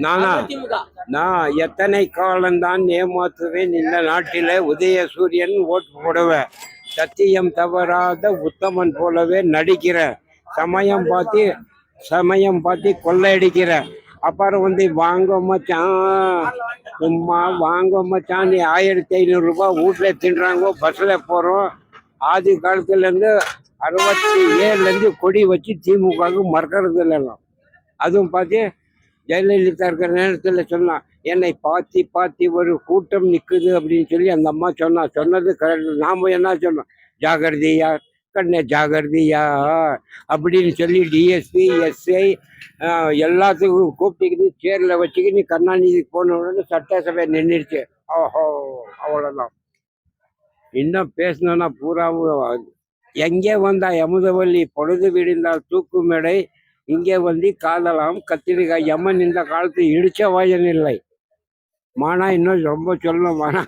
நானா நான் எத்தனை காலம்தான் ஏமாத்துவேன் இந்த நாட்டில உதயசூரியன் ஓட்டு போடுவேன். சத்தியம் தவறாத உத்தமன் போலவே நடிக்கிறேன். சமயம் பார்த்து கொள்ளையடிக்கிறேன். அப்புறம் வாங்க மச்சான், சும்மா வாங்க மச்சான், நீ 1500 வீட்டுல தின்றாங்க, பஸ்ல போறோம். ஆதி காலத்துலேருந்து 67லேருந்து கொடி வச்சு திமுகவுக்கு மறக்கிறது இல்லைலாம். அதுவும் பார்த்து ஜெயலலிதா இருக்கிற நேரத்தில் சொன்னான், என்னை பாத்தி ஒரு கூட்டம் நிற்குது அப்படின்னு சொல்லி அந்த அம்மா சொன்னது கரெக்ட். நாம என்ன சொன்னோம், ஜாகிரதையா கண்ணே ஜாகிரதையா அப்படின்னு சொல்லி டிஎஸ்பி எஸ்ஐ எல்லாத்துக்கும் கூப்பிட்டுக்கிட்டு சேரில் வச்சுக்கிட்டு கருணாநிதிக்கு போன உடனே சட்டசபை நின்றுச்சு. ஓஹோ, அவ்வளோதான். இன்னும் பேசணும்னா பூராவும் எங்கே வந்தா யமுதவல்லி, பொழுது விடிந்தால் தூக்கு மேடை, இங்கே காதலாம் கத்திரிக்காய், யமன் இந்த காலத்து இடிச்ச வாயன் இல்லை. மானா இன்னும் ரொம்ப சொல்லணும் மானா.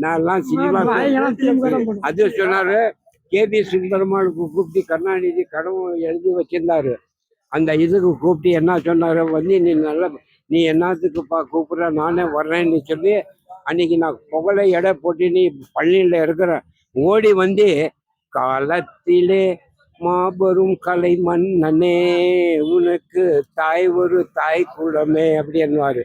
நான்லாம் சினிமா அது சொன்னாரு. கேபி சுந்தரமானுக்கு கூப்பிட்டு கருணாநிதி கடவுள் எழுதி வச்சிருந்தாரு. அந்த இதுக்கு கூப்பிட்டு என்ன சொன்னாரு, நீ என்னத்துக்குப்பா கூப்பிட்ற, நானே வர்றேன்னு சொல்லி அன்னைக்கு நான் புகழை எடை போட்டு நீ பள்ளியில் இருக்கிற ஓடி காலத்திலே மாபெரும் கலை மன்னனே, உனக்கு தாய் ஒரு தாய் குலமே அப்படி என்னவாரு.